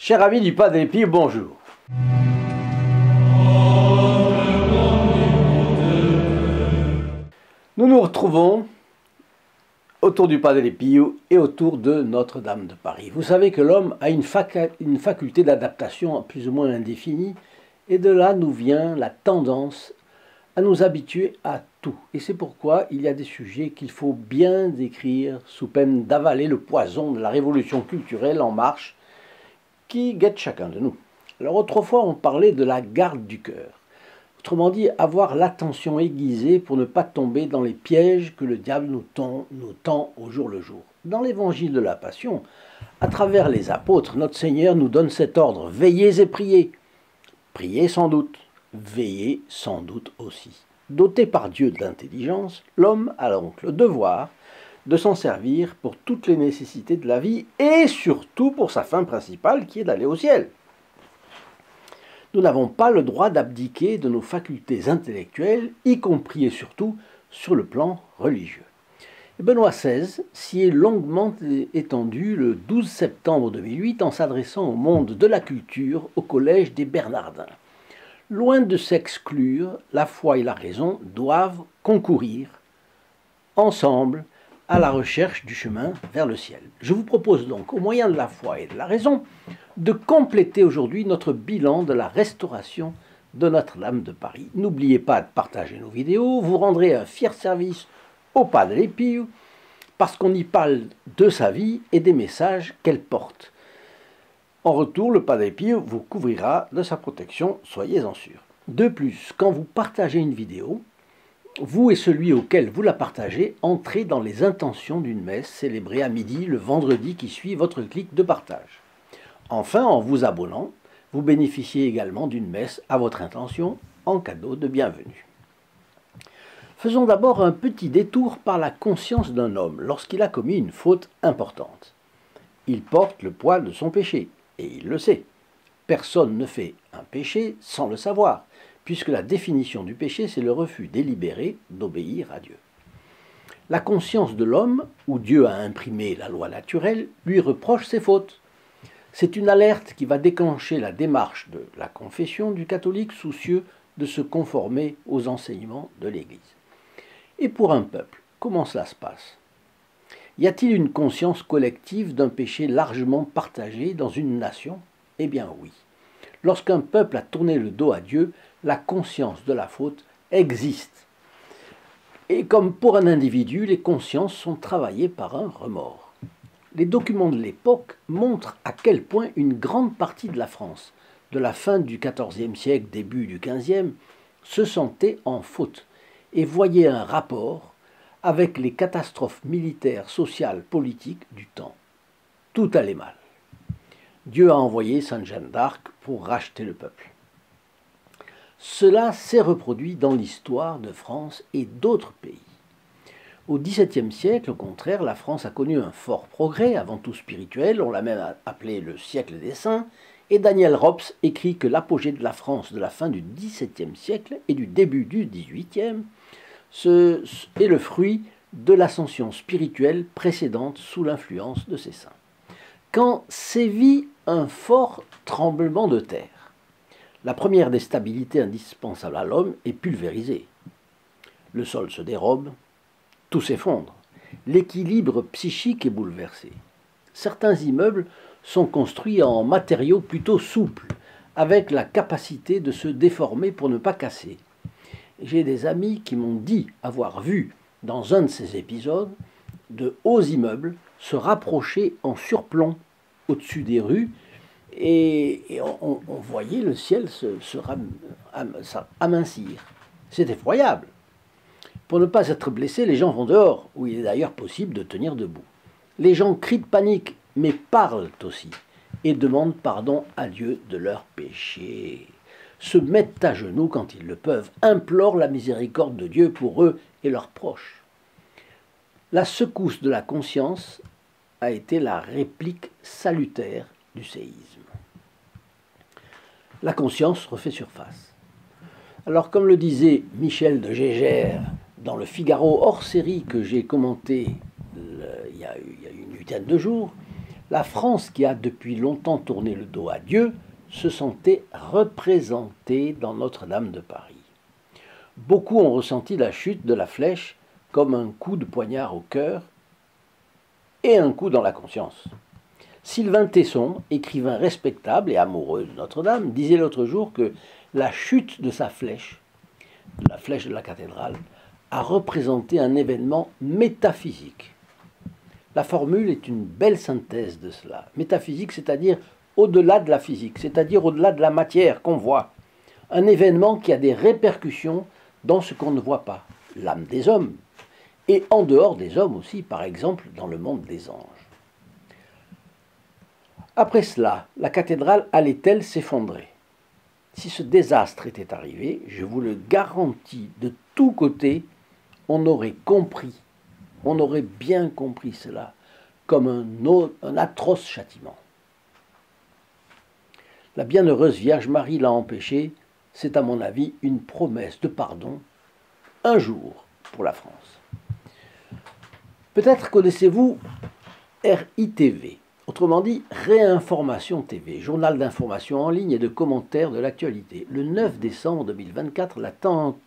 Chers amis du Pas des Pies, bonjour. Nous nous retrouvons autour du Pas des Pies et autour de Notre-Dame de Paris. Vous savez que l'homme a une faculté d'adaptation plus ou moins indéfinie, et de là nous vient la tendance à nous habituer à tout. Et c'est pourquoi il y a des sujets qu'il faut bien décrire sous peine d'avaler le poison de la révolution culturelle en marche qui guette chacun de nous. Alors autrefois on parlait de la garde du cœur. Autrement dit, avoir l'attention aiguisée pour ne pas tomber dans les pièges que le diable nous tend au jour le jour. Dans l'évangile de la Passion, à travers les apôtres, notre Seigneur nous donne cet ordre: veillez et priez. Priez sans doute, veillez sans doute aussi. Doté par Dieu d'intelligence, l'homme a donc le devoir de s'en servir pour toutes les nécessités de la vie et surtout pour sa fin principale qui est d'aller au ciel. Nous n'avons pas le droit d'abdiquer de nos facultés intellectuelles, y compris et surtout sur le plan religieux. Benoît XVI s'y est longuement étendu le 12 septembre 2008 en s'adressant au monde de la culture au Collège des Bernardins. Loin de s'exclure, la foi et la raison doivent concourir ensemble à la recherche du chemin vers le ciel. Je vous propose donc, au moyen de la foi et de la raison, de compléter aujourd'hui notre bilan de la restauration de Notre-Dame de Paris. N'oubliez pas de partager nos vidéos, vous rendrez un fier service au Pas des Pies, parce qu'on y parle de sa vie et des messages qu'elle porte. En retour, le Pas des Pies vous couvrira de sa protection, soyez-en sûrs. De plus, quand vous partagez une vidéo, vous et celui auquel vous la partagez entrez dans les intentions d'une messe célébrée à midi le vendredi qui suit votre clic de partage. Enfin, en vous abonnant, vous bénéficiez également d'une messe à votre intention en cadeau de bienvenue. Faisons d'abord un petit détour par la conscience d'un homme lorsqu'il a commis une faute importante. Il porte le poids de son péché, et il le sait. Personne ne fait un péché sans le savoir, puisque la définition du péché, c'est le refus délibéré d'obéir à Dieu. La conscience de l'homme, où Dieu a imprimé la loi naturelle, lui reproche ses fautes. C'est une alerte qui va déclencher la démarche de la confession du catholique soucieux de se conformer aux enseignements de l'Église. Et pour un peuple, comment cela se passe? Y a-t-il une conscience collective d'un péché largement partagé dans une nation? Eh bien oui. Lorsqu'un peuple a tourné le dos à Dieu, la conscience de la faute existe. Et comme pour un individu, les consciences sont travaillées par un remords. Les documents de l'époque montrent à quel point une grande partie de la France, de la fin du XIVe siècle, début du XVe, se sentait en faute et voyait un rapport avec les catastrophes militaires, sociales, politiques du temps. Tout allait mal. Dieu a envoyé Sainte Jeanne d'Arc pour racheter le peuple. Cela s'est reproduit dans l'histoire de France et d'autres pays. Au XVIIe siècle, au contraire, la France a connu un fort progrès, avant tout spirituel, on l'a même appelé le siècle des saints, et Daniel Rops écrit que l'apogée de la France de la fin du XVIIe siècle et du début du XVIIIe est le fruit de l'ascension spirituelle précédente sous l'influence de ces saints. Quand sévit un fort tremblement de terre, la première des stabilités indispensables à l'homme est pulvérisée. Le sol se dérobe, tout s'effondre. L'équilibre psychique est bouleversé. Certains immeubles sont construits en matériaux plutôt souples, avec la capacité de se déformer pour ne pas casser. J'ai des amis qui m'ont dit avoir vu, dans un de ces épisodes, de hauts immeubles se rapprocher en surplomb au-dessus des rues, et on voyait le ciel s'amincir. C'est effroyable. Pour ne pas être blessés, les gens vont dehors, où il est d'ailleurs possible de tenir debout. Les gens crient de panique, mais parlent aussi, et demandent pardon à Dieu de leurs péchés. Se mettent à genoux quand ils le peuvent, implorent la miséricorde de Dieu pour eux et leurs proches. La secousse de la conscience a été la réplique salutaire du séisme. La conscience refait surface. Alors, comme le disait Michel de Gégère dans le Figaro hors série que j'ai commenté il y a une huitaine de jours, La France, qui a depuis longtemps tourné le dos à Dieu, se sentait représentée dans Notre-Dame de Paris. Beaucoup ont ressenti la chute de la flèche comme un coup de poignard au cœur et un coup dans la conscience. Sylvain Tesson, écrivain respectable et amoureux de Notre-Dame, disait l'autre jour que la chute de sa flèche, de la flèche de la cathédrale, a représenté un événement métaphysique. La formule est une belle synthèse de cela. Métaphysique, c'est-à-dire au-delà de la physique, c'est-à-dire au-delà de la matière qu'on voit. Un événement qui a des répercussions dans ce qu'on ne voit pas, l'âme des hommes, et en dehors des hommes aussi, par exemple dans le monde des anges. Après cela, la cathédrale allait-elle s'effondrer? Si ce désastre était arrivé, je vous le garantis, de tous côtés, on aurait compris, on aurait bien compris cela, comme un atroce châtiment. La bienheureuse Vierge Marie l'a empêché, c'est à mon avis une promesse de pardon, un jour pour la France. Peut-être connaissez-vous RITV, autrement dit Réinformation TV, journal d'information en ligne et de commentaires de l'actualité. Le 9 décembre 2024,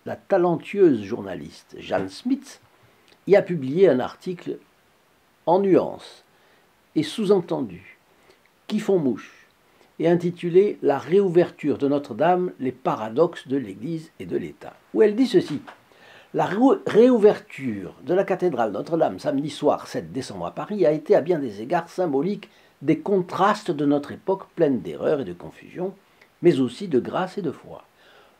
la talentueuse journaliste Jeanne Smith y a publié un article en nuances et sous-entendus qui font mouche et intitulé « La réouverture de Notre-Dame, les paradoxes de l'Église et de l'État », où elle dit ceci. La réouverture de la cathédrale Notre-Dame samedi soir 7 décembre à Paris a été à bien des égards symbolique des contrastes de notre époque pleine d'erreurs et de confusion, mais aussi de grâce et de foi.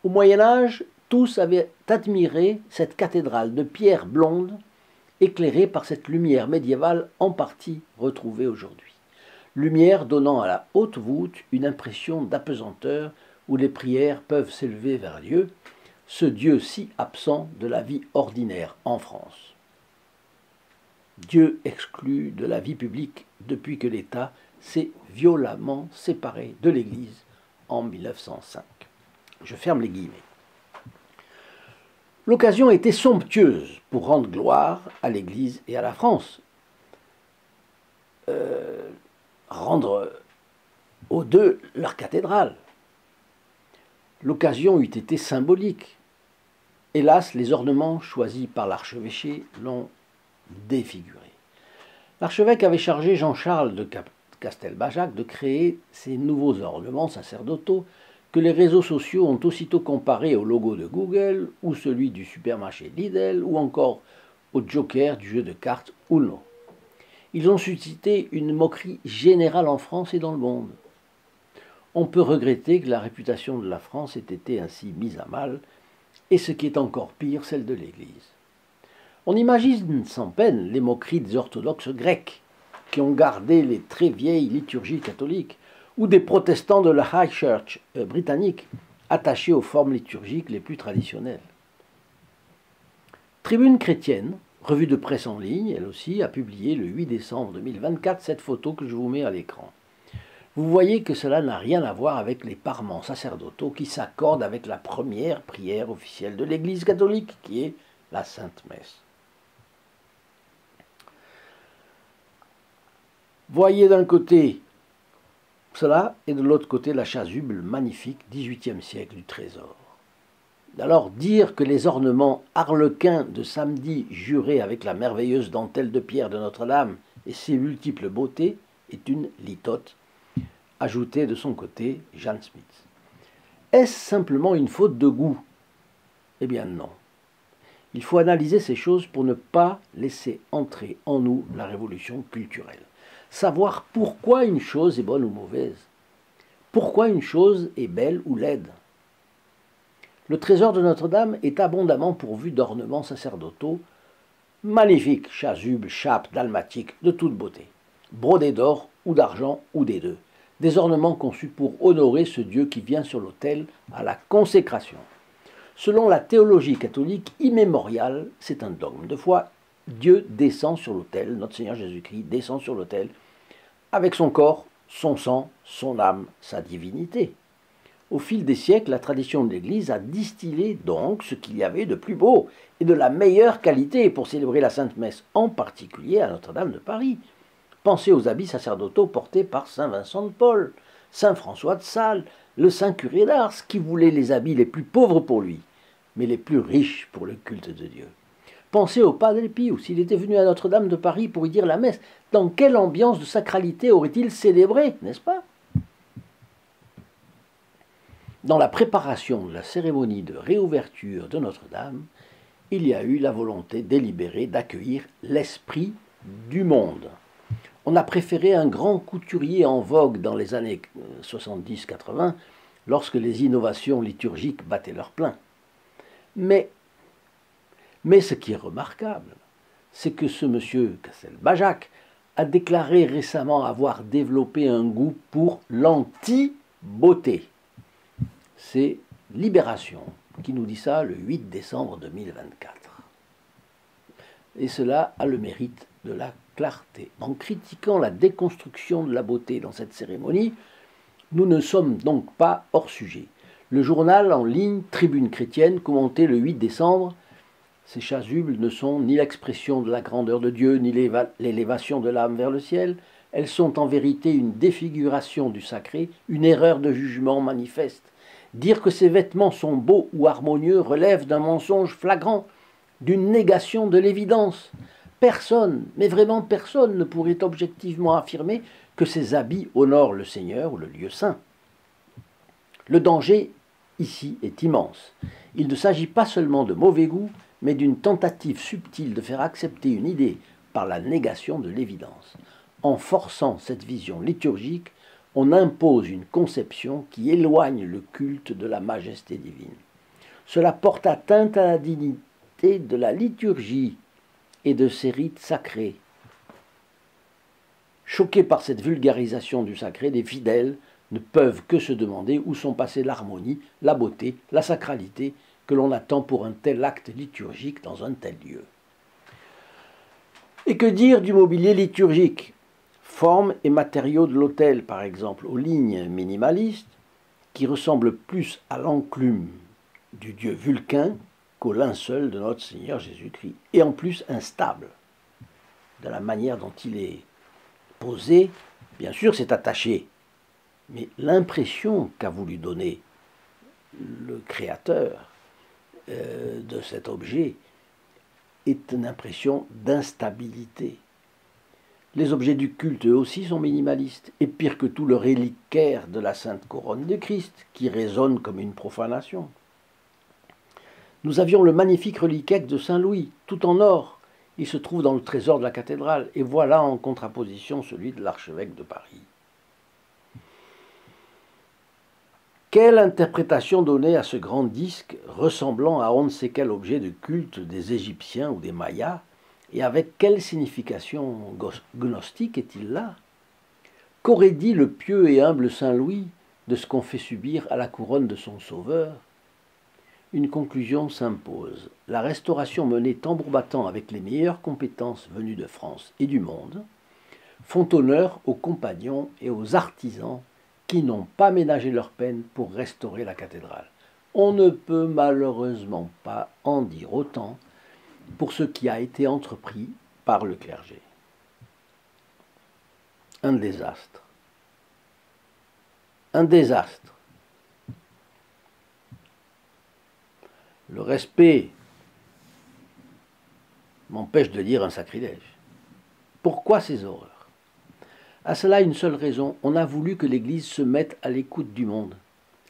Au Moyen-Âge, tous avaient admiré cette cathédrale de pierre blonde, éclairée par cette lumière médiévale en partie retrouvée aujourd'hui. Lumière donnant à la haute voûte une impression d'apesanteur où les prières peuvent s'élever vers Dieu, ce Dieu si absent de la vie ordinaire en France. Dieu exclu de la vie publique depuis que l'État s'est violemment séparé de l'Église en 1905. Je ferme les guillemets. L'occasion était somptueuse pour rendre gloire à l'Église et à la France. Rendre aux deux leur cathédrale. L'occasion eût été symbolique. Hélas, les ornements choisis par l'archevêché l'ont défiguré. L'archevêque avait chargé Jean-Charles de Castelbajac de créer ces nouveaux ornements sacerdotaux que les réseaux sociaux ont aussitôt comparés au logo de Google ou celui du supermarché Lidl ou encore au joker du jeu de cartes Uno. Ils ont suscité une moquerie générale en France et dans le monde. On peut regretter que la réputation de la France ait été ainsi mise à mal, et ce qui est encore pire, celle de l'Église. On imagine sans peine les moqueries des orthodoxes grecs, qui ont gardé les très vieilles liturgies catholiques, ou des protestants de la High Church britannique, attachés aux formes liturgiques les plus traditionnelles. Tribune chrétienne, revue de presse en ligne, elle aussi, a publié le 8 décembre 2024 cette photo que je vous mets à l'écran. Vous voyez que cela n'a rien à voir avec les parements sacerdotaux qui s'accordent avec la première prière officielle de l'Église catholique, qui est la Sainte Messe. Voyez d'un côté cela et de l'autre côté la chasuble magnifique 18e siècle du trésor. Alors dire que les ornements arlequins de samedi jurés avec la merveilleuse dentelle de pierre de Notre-Dame et ses multiples beautés est une litote, ajoutait de son côté Jeanne Smith. Est-ce simplement une faute de goût? Eh bien non. Il faut analyser ces choses pour ne pas laisser entrer en nous la révolution culturelle. Savoir pourquoi une chose est bonne ou mauvaise. Pourquoi une chose est belle ou laide. Le trésor de Notre-Dame est abondamment pourvu d'ornements sacerdotaux, magnifiques, chasubles, chapes, dalmatiques, de toute beauté, brodés d'or ou d'argent ou des deux. Des ornements conçus pour honorer ce Dieu qui vient sur l'autel à la consécration. Selon la théologie catholique immémoriale, c'est un dogme de foi, Dieu descend sur l'autel, notre Seigneur Jésus-Christ descend sur l'autel, avec son corps, son sang, son âme, sa divinité. Au fil des siècles, la tradition de l'Église a distillé donc ce qu'il y avait de plus beau et de la meilleure qualité pour célébrer la Sainte Messe, en particulier à Notre-Dame de Paris, Pensez aux habits sacerdotaux portés par saint Vincent de Paul, saint François de Sales, le saint curé d'Ars, qui voulait les habits les plus pauvres pour lui, mais les plus riches pour le culte de Dieu. Pensez au Padre Pio, s'il était venu à Notre-Dame de Paris pour y dire la messe, dans quelle ambiance de sacralité aurait-il célébré, n'est-ce pas? Dans la préparation de la cérémonie de réouverture de Notre-Dame, il y a eu la volonté délibérée d'accueillir l'esprit du monde. On a préféré un grand couturier en vogue dans les années 70-80, lorsque les innovations liturgiques battaient leur plein. Mais ce qui est remarquable, c'est que ce monsieur Castelbajac a déclaré récemment avoir développé un goût pour l'anti-beauté. C'est Libération qui nous dit ça le 8 décembre 2024. Et cela a le mérite de la clarté. En critiquant la déconstruction de la beauté dans cette cérémonie, nous ne sommes donc pas hors sujet. Le journal en ligne Tribune chrétienne commentait le 8 décembre « Ces chasubles ne sont ni l'expression de la grandeur de Dieu, ni l'élévation de l'âme vers le ciel. Elles sont en vérité une défiguration du sacré, une erreur de jugement manifeste. Dire que ces vêtements sont beaux ou harmonieux relève d'un mensonge flagrant, d'une négation de l'évidence. Personne, mais vraiment personne, ne pourrait objectivement affirmer que ces habits honorent le Seigneur ou le lieu saint. Le danger, ici, est immense. Il ne s'agit pas seulement de mauvais goût, mais d'une tentative subtile de faire accepter une idée par la négation de l'évidence. En forçant cette vision liturgique, on impose une conception qui éloigne le culte de la majesté divine. Cela porte atteinte à la dignité de la liturgie et de ses rites sacrés. Choqués par cette vulgarisation du sacré, les fidèles ne peuvent que se demander où sont passées l'harmonie, la beauté, la sacralité que l'on attend pour un tel acte liturgique dans un tel lieu. Et que dire du mobilier liturgique ? Forme et matériaux de l'autel, par exemple, aux lignes minimalistes, qui ressemblent plus à l'enclume du dieu Vulcain qu'au linceul de notre Seigneur Jésus-Christ, et en plus instable, de la manière dont il est posé. Bien sûr, c'est attaché, mais l'impression qu'a voulu donner le créateur de cet objet est une impression d'instabilité. Les objets du culte, eux aussi, sont minimalistes, et pire que tout, le reliquaire de la Sainte Couronne de Christ, qui résonne comme une profanation. Nous avions le magnifique reliquaire de Saint-Louis, tout en or. Il se trouve dans le trésor de la cathédrale, et voilà en contraposition celui de l'archevêque de Paris. Quelle interprétation donner à ce grand disque ressemblant à on ne sait quel objet de culte des Égyptiens ou des Mayas, et avec quelle signification gnostique est-il là? Qu'aurait dit le pieux et humble Saint Louis de ce qu'on fait subir à la couronne de son sauveur? Une conclusion s'impose. La restauration menée tambour battant avec les meilleures compétences venues de France et du monde font honneur aux compagnons et aux artisans qui n'ont pas ménagé leur peine pour restaurer la cathédrale. On ne peut malheureusement pas en dire autant pour ce qui a été entrepris par le clergé. Un désastre. Un désastre. Le respect m'empêche de dire un sacrilège. Pourquoi ces horreurs? À cela, une seule raison, on a voulu que l'Église se mette à l'écoute du monde.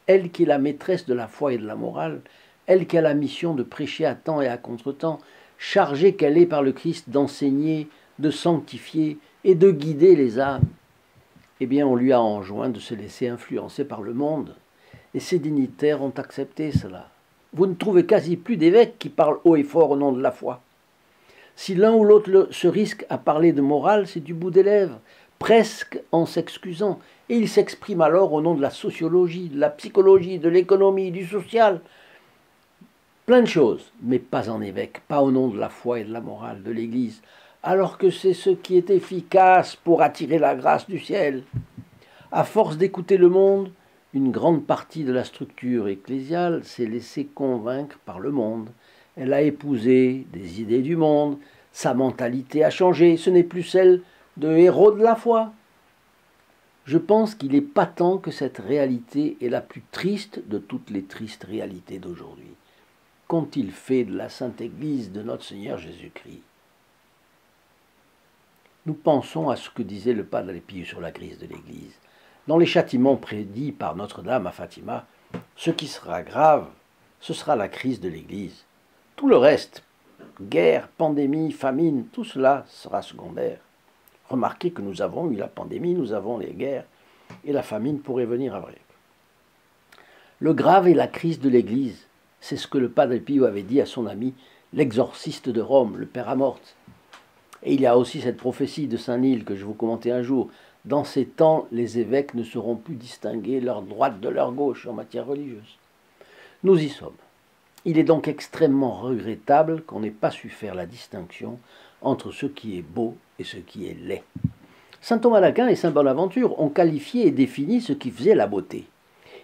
Elle qui est la maîtresse de la foi et de la morale, elle qui a la mission de prêcher à temps et à contre-temps, chargée qu'elle est par le Christ d'enseigner, de sanctifier et de guider les âmes. Eh bien, on lui a enjoint de se laisser influencer par le monde, et ses dignitaires ont accepté cela. Vous ne trouvez quasi plus d'évêques qui parlent haut et fort au nom de la foi. Si l'un ou l'autre se risque à parler de morale, c'est du bout des lèvres, presque en s'excusant, et il s'exprime alors au nom de la sociologie, de la psychologie, de l'économie, du social, plein de choses, mais pas en évêque, pas au nom de la foi et de la morale de l'Église, alors que c'est ce qui est efficace pour attirer la grâce du ciel. À force d'écouter le monde, une grande partie de la structure ecclésiale s'est laissée convaincre par le monde. Elle a épousé des idées du monde, sa mentalité a changé, ce n'est plus celle de héros de la foi. Je pense qu'il est patent que cette réalité est la plus triste de toutes les tristes réalités d'aujourd'hui. Qu'ont-ils fait de la Sainte Église de notre Seigneur Jésus-Christ? Nous pensons à ce que disait le Padre Pio sur la crise de l'Église. Dans les châtiments prédits par Notre-Dame à Fatima, ce qui sera grave, ce sera la crise de l'Église. Tout le reste, guerre, pandémie, famine, tout cela sera secondaire. Remarquez que nous avons eu la pandémie, nous avons les guerres, et la famine pourrait venir après. Le grave est la crise de l'Église. C'est ce que le Padre Pio avait dit à son ami, l'exorciste de Rome, le Père Amorth. Et il y a aussi cette prophétie de Saint-Nil que je vous commentais un jour. Dans ces temps, les évêques ne sauront plus distinguer leur droite de leur gauche en matière religieuse. Nous y sommes. Il est donc extrêmement regrettable qu'on n'ait pas su faire la distinction entre ce qui est beau et ce qui est laid. Saint Thomas d'Aquin et Saint Bonaventure ont qualifié et défini ce qui faisait la beauté.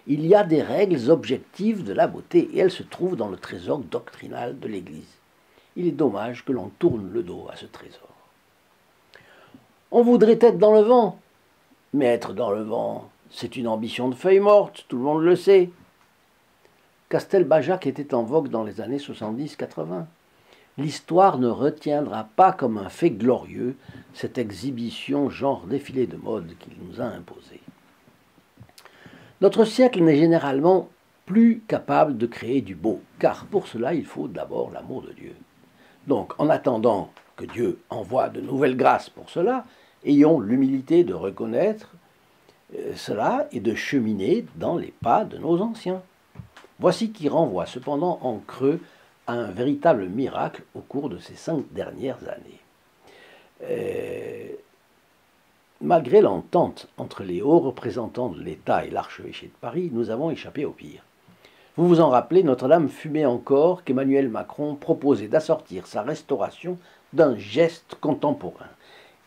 Il y a des règles objectives de la beauté et elles se trouvent dans le trésor doctrinal de l'Église. Il est dommage que l'on tourne le dos à ce trésor. On voudrait être dans le vent, mais être dans le vent, c'est une ambition de feuille morte, tout le monde le sait. Castelbajac était en vogue dans les années 70-80. L'histoire ne retiendra pas comme un fait glorieux cette exhibition genre défilé de mode qu'il nous a imposé. Notre siècle n'est généralement plus capable de créer du beau, car pour cela il faut d'abord l'amour de Dieu. Donc en attendant que Dieu envoie de nouvelles grâces pour cela, ayons l'humilité de reconnaître cela et de cheminer dans les pas de nos anciens. Voici qui renvoie cependant en creux à un véritable miracle au cours de ces 5 dernières années. Malgré l'entente entre les hauts représentants de l'État et l'archevêché de Paris, nous avons échappé au pire. Vous vous en rappelez, Notre-Dame fumait encore qu'Emmanuel Macron proposait d'assortir sa restauration d'un geste contemporain.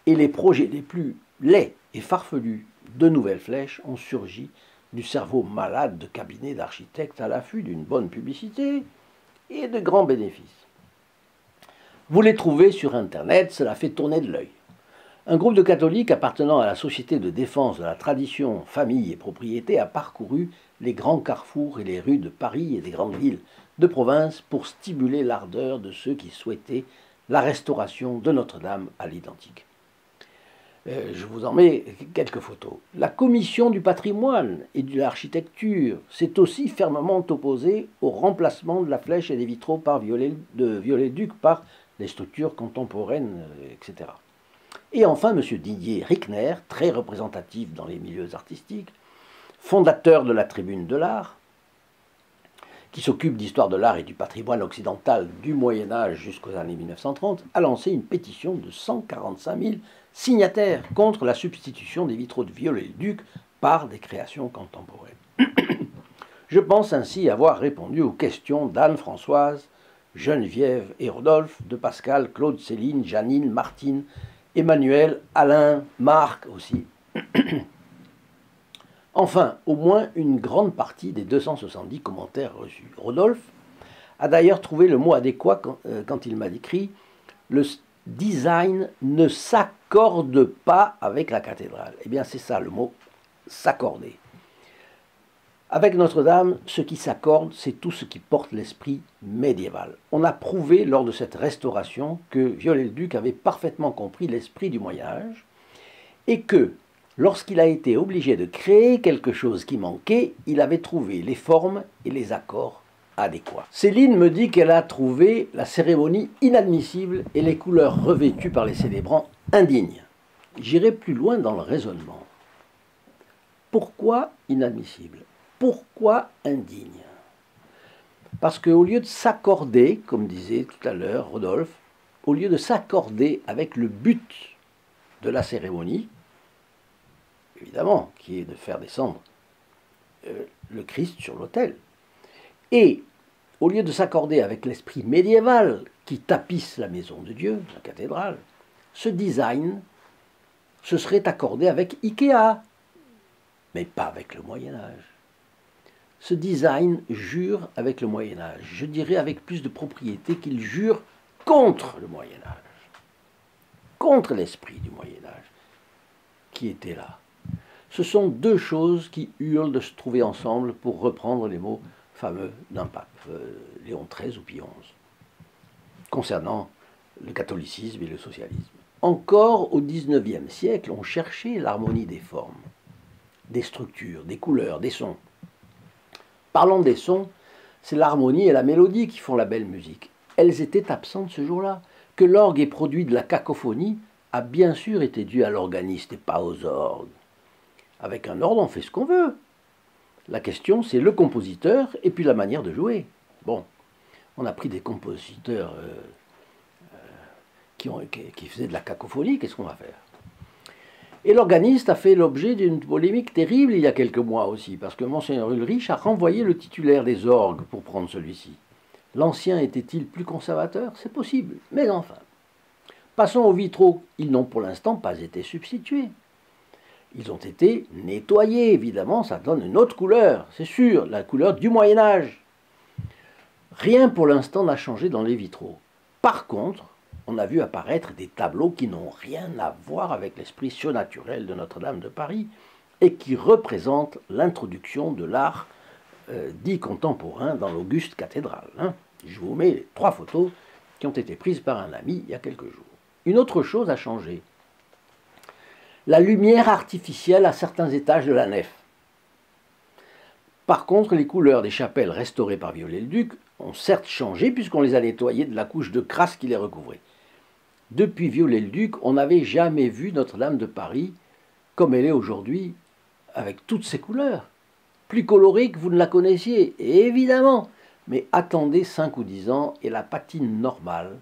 Et les projets les plus laids et farfelus de nouvelles flèches ont surgi du cerveau malade de cabinets d'architectes à l'affût d'une bonne publicité et de grands bénéfices. Vous les trouvez sur Internet, cela fait tourner de l'œil. Un groupe de catholiques appartenant à la Société de défense de la tradition, famille et propriété a parcouru les grands carrefours et les rues de Paris et des grandes villes de province pour stimuler l'ardeur de ceux qui souhaitaient la restauration de Notre-Dame à l'identique. Je vous en mets quelques photos. La commission du patrimoine et de l'architecture s'est aussi fermement opposée au remplacement de la flèche et des vitraux par Viollet-le-Duc par les structures contemporaines, etc. Et enfin, M. Didier Rickner, très représentatif dans les milieux artistiques, fondateur de la Tribune de l'Art, qui s'occupe d'histoire de l'art et du patrimoine occidental du Moyen-Âge jusqu'aux années 1930, a lancé une pétition de 145 000 signataires contre la substitution des vitraux de Viollet-le-Duc par des créations contemporaines. Je pense ainsi avoir répondu aux questions d'Anne-Françoise, Geneviève et Rodolphe, de Pascal, Claude, Céline, Janine, Martine, Emmanuel, Alain, Marc aussi. Enfin, au moins une grande partie des 270 commentaires reçus. Rodolphe a d'ailleurs trouvé le mot adéquat quand il m'a écrit « Le design ne s'accorde pas avec la cathédrale ». Eh bien, c'est ça le mot « s'accorder ». Avec Notre-Dame, ce qui s'accorde, c'est tout ce qui porte l'esprit médiéval. On a prouvé lors de cette restauration que Viollet-le-Duc avait parfaitement compris l'esprit du Moyen-Âge et que, lorsqu'il a été obligé de créer quelque chose qui manquait, il avait trouvé les formes et les accords adéquats. Céline me dit qu'elle a trouvé la cérémonie inadmissible et les couleurs revêtues par les célébrants indignes. J'irai plus loin dans le raisonnement. Pourquoi inadmissible ? Pourquoi indigne? Parce qu'au lieu de s'accorder, comme disait tout à l'heure Rodolphe, au lieu de s'accorder avec le but de la cérémonie, évidemment, qui est de faire descendre le Christ sur l'autel, et au lieu de s'accorder avec l'esprit médiéval qui tapisse la maison de Dieu, la cathédrale, ce design se serait accordé avec Ikea, mais pas avec le Moyen-Âge. Ce design jure avec le Moyen-Âge. Je dirais avec plus de propriété qu'il jure contre le Moyen-Âge, contre l'esprit du Moyen-Âge. qui était là. Ce sont deux choses qui hurlent de se trouver ensemble pour reprendre les mots fameux d'un pape, Léon XIII ou Pie XI, concernant le catholicisme et le socialisme. Encore au XIXe siècle, on cherchait l'harmonie des formes, des structures, des couleurs, des sons. Parlons des sons, c'est l'harmonie et la mélodie qui font la belle musique. Elles étaient absentes ce jour-là. Que l'orgue ait produit de la cacophonie a bien sûr été dû à l'organiste et pas aux orgues. Avec un ordre, on fait ce qu'on veut. La question, c'est le compositeur et puis la manière de jouer. Bon, on a pris des compositeurs qui faisaient de la cacophonie, qu'est-ce qu'on va faire? Et l'organiste a fait l'objet d'une polémique terrible il y a quelques mois aussi, parce que Monseigneur Ulrich a renvoyé le titulaire des orgues pour prendre celui-ci. L'ancien était-il plus conservateur? C'est possible, mais enfin. Passons aux vitraux. Ils n'ont pour l'instant pas été substitués. Ils ont été nettoyés, évidemment, ça donne une autre couleur, c'est sûr, la couleur du Moyen-Âge. Rien pour l'instant n'a changé dans les vitraux. Par contre, on a vu apparaître des tableaux qui n'ont rien à voir avec l'esprit surnaturel de Notre-Dame de Paris et qui représentent l'introduction de l'art dit contemporain dans l'auguste cathédrale. Je vous mets 3 photos qui ont été prises par un ami il y a quelques jours. Une autre chose a changé. La lumière artificielle à certains étages de la nef. Par contre, les couleurs des chapelles restaurées par Viollet-le-Duc ont certes changé puisqu'on les a nettoyées de la couche de crasse qui les recouvrait. Depuis Viollet-le-Duc, on n'avait jamais vu Notre-Dame de Paris comme elle est aujourd'hui, avec toutes ses couleurs. Plus colorée que vous ne la connaissiez, évidemment. Mais attendez 5 ou 10 ans et la patine normale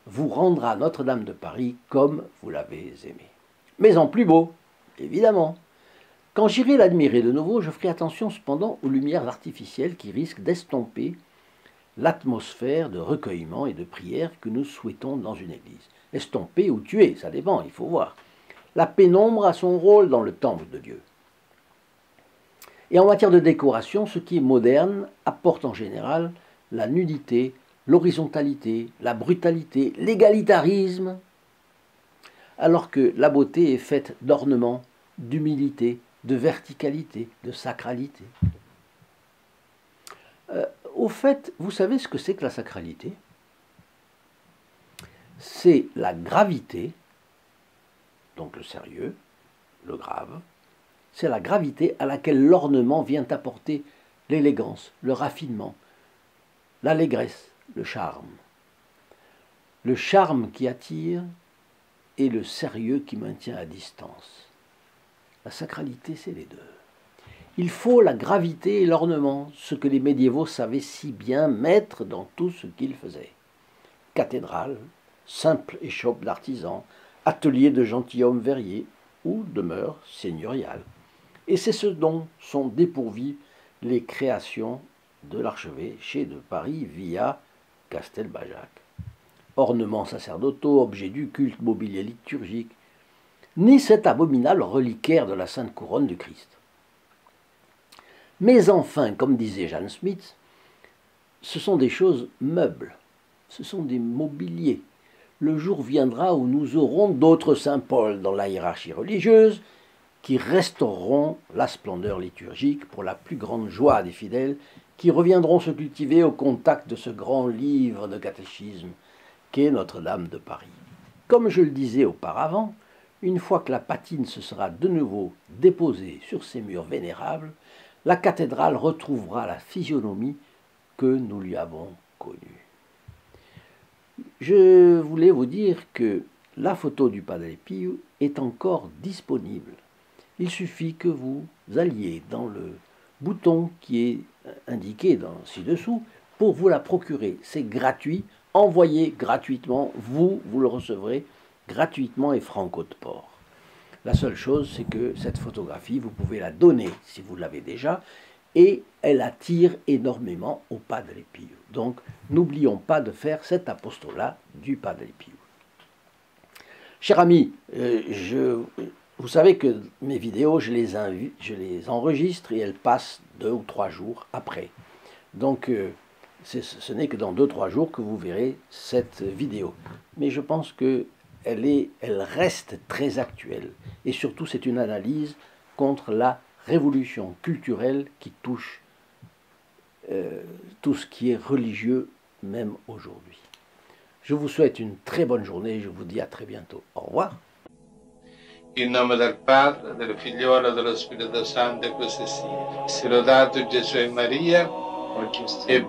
vous rendra Notre-Dame de Paris comme vous l'avez aimée. Mais en plus beau, évidemment. Quand j'irai l'admirer de nouveau, je ferai attention cependant aux lumières artificielles qui risquent d'estomper l'atmosphère de recueillement et de prière que nous souhaitons dans une église. Estomper ou tuer, ça dépend, il faut voir. La pénombre a son rôle dans le temple de Dieu. Et en matière de décoration, ce qui est moderne apporte en général la nudité, l'horizontalité, la brutalité, l'égalitarisme, alors que la beauté est faite d'ornements, d'humilité, de verticalité, de sacralité. Au fait, vous savez ce que c'est que la sacralité? C'est la gravité, donc le sérieux, le grave, c'est la gravité à laquelle l'ornement vient apporter l'élégance, le raffinement, l'allégresse, le charme. Le charme qui attire et le sérieux qui maintient à distance. La sacralité, c'est les deux. Il faut la gravité et l'ornement, ce que les médiévaux savaient si bien mettre dans tout ce qu'ils faisaient. Cathédrale, simple échoppe d'artisans, atelier de gentilshommes verriers ou demeure seigneuriale. Et c'est ce dont sont dépourvues les créations de l'archevêché de Paris via Castelbajac. Ornements sacerdotaux, objets du culte, mobilier liturgique, ni cet abominable reliquaire de la Sainte Couronne du Christ. Mais enfin, comme disait Jeanne Smith, ce sont des choses meubles, ce sont des mobiliers. Le jour viendra où nous aurons d'autres Saint Paul dans la hiérarchie religieuse qui restaureront la splendeur liturgique pour la plus grande joie des fidèles qui reviendront se cultiver au contact de ce grand livre de catéchisme qu'est Notre-Dame de Paris. Comme je le disais auparavant, une fois que la patine se sera de nouveau déposée sur ces murs vénérables, la cathédrale retrouvera la physionomie que nous lui avons connue. Je voulais vous dire que la photo du Padre Pio est encore disponible. Il suffit que vous alliez dans le bouton qui est indiqué ci-dessous pour vous la procurer. C'est gratuit, envoyez gratuitement, vous le recevrez gratuitement et franco de port. La seule chose, c'est que cette photographie, vous pouvez la donner si vous l'avez déjà, et elle attire énormément au Padre Pio. Donc, n'oublions pas de faire cet apostolat du Padre Pio. Chers amis, vous savez que mes vidéos, je les enregistre et elles passent 2 ou 3 jours après. Donc, ce n'est que dans 2 ou 3 jours que vous verrez cette vidéo. Mais je pense que elle reste très actuelle. Et surtout, c'est une analyse contre la révolution culturelle qui touche tout ce qui est religieux, même aujourd'hui. Je vous souhaite une très bonne journée et je vous dis à très bientôt. Au revoir. In nome del Padre, del Figliolo e dello Spirito Santo, e così sia. Sia lodato Gesù e Maria, e